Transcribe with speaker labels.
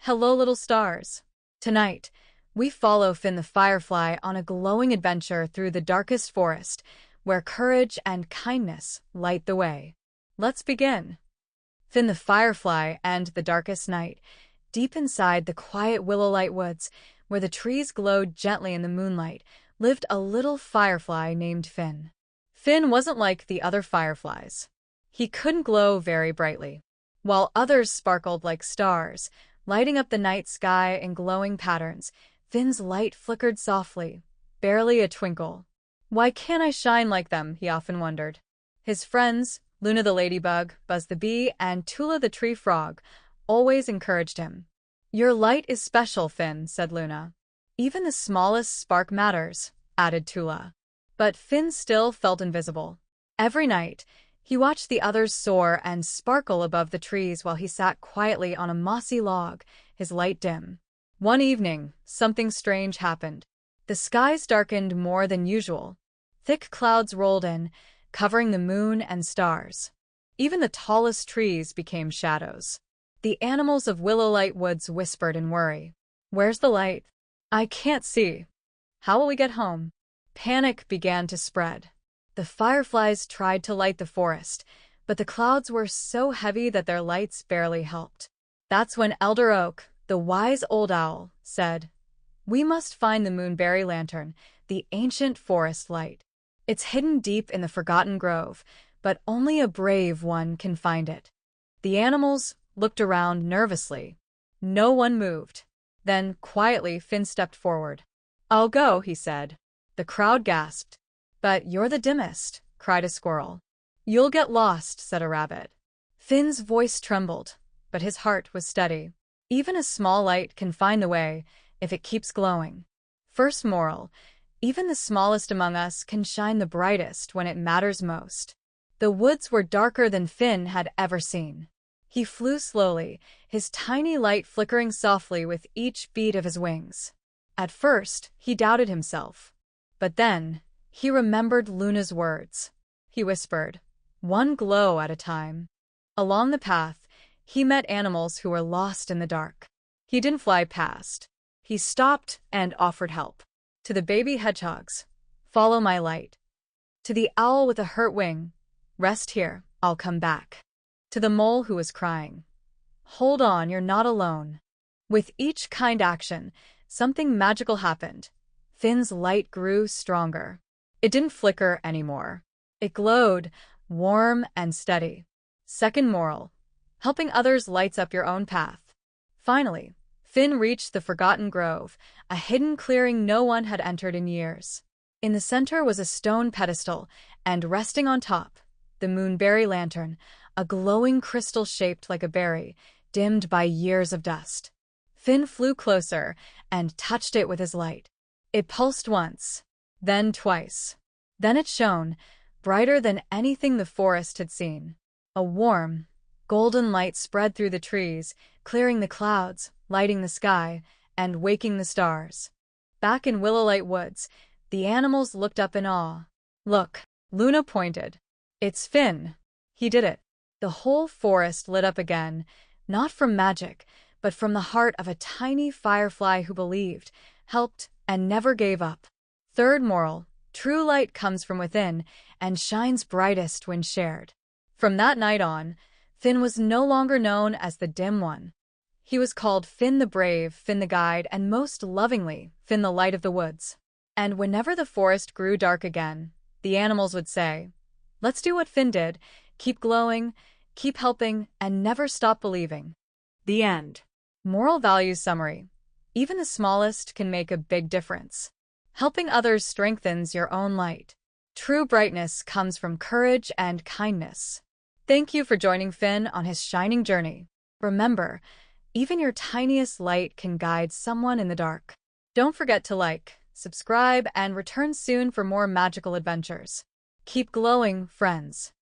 Speaker 1: Hello, little stars. Tonight, we follow Finn the Firefly on a glowing adventure through the darkest forest, where courage and kindness light the way. Let's begin. Finn the Firefly and the darkest night. Deep inside the quiet willow-light woods, where the trees glowed gently in the moonlight, lived a little firefly named Finn. Finn wasn't like the other fireflies. He couldn't glow very brightly. While others sparkled like stars, lighting up the night sky in glowing patterns, Finn's light flickered softly, barely a twinkle. Why can't I shine like them, he often wondered. His friends, Luna the ladybug, Buzz the bee, and Tula the tree frog, always encouraged him. Your light is special, Finn, said Luna. Even the smallest spark matters, added Tula. But Finn still felt invisible. Every night, he watched the others soar and sparkle above the trees while he sat quietly on a mossy log, his light dim. One evening, something strange happened. The skies darkened more than usual. Thick clouds rolled in, covering the moon and stars. Even the tallest trees became shadows. The animals of Willow-Light Woods whispered in worry. Where's the light? I can't see. How will we get home? Panic began to spread. The fireflies tried to light the forest, but the clouds were so heavy that their lights barely helped. That's when Elder Oak, the wise old owl, said, "We must find the moonberry lantern, the ancient forest light. It's hidden deep in the forgotten grove, but only a brave one can find it." The animals looked around nervously. No one moved. Then, quietly, Finn stepped forward. "I'll go," he said. The crowd gasped. "But you're the dimmest," cried a squirrel. "You'll get lost," said a rabbit. Finn's voice trembled, but his heart was steady. Even a small light can find the way if it keeps glowing. First moral: even the smallest among us can shine the brightest when it matters most. The woods were darker than Finn had ever seen. He flew slowly, his tiny light flickering softly with each beat of his wings. At first, he doubted himself. But then, he remembered Luna's words. He whispered, "One glow at a time." Along the path, he met animals who were lost in the dark. He didn't fly past. He stopped and offered help. To the baby hedgehogs, "Follow my light." To the owl with a hurt wing, "Rest here, I'll come back." To the mole who was crying, "Hold on, you're not alone." With each kind action, something magical happened. Finn's light grew stronger. It didn't flicker anymore. It glowed, warm and steady. Second moral: helping others lights up your own path. Finally, Finn reached the forgotten grove, a hidden clearing no one had entered in years. In the center was a stone pedestal, and resting on top, the moonberry lantern, a glowing crystal shaped like a berry, dimmed by years of dust. Finn flew closer and touched it with his light. It pulsed once, then twice. Then it shone, brighter than anything the forest had seen. A warm, golden light spread through the trees, clearing the clouds, lighting the sky, and waking the stars. Back in Willow-Light Woods, the animals looked up in awe. "Look," Luna pointed. "It's Finn. He did it." The whole forest lit up again, not from magic, but from the heart of a tiny firefly who believed, helped, and never gave up. Third moral: true light comes from within and shines brightest when shared. From that night on, Finn was no longer known as the dim one. He was called Finn the Brave, Finn the Guide, and most lovingly, Finn the Light of the Woods. And whenever the forest grew dark again, the animals would say, "Let's do what Finn did, keep glowing, keep helping, and never stop believing." The end. Moral values summary: even the smallest can make a big difference. Helping others strengthens your own light. True brightness comes from courage and kindness. Thank you for joining Finn on his shining journey. Remember, even your tiniest light can guide someone in the dark. Don't forget to like, subscribe, and return soon for more magical adventures. Keep glowing, friends.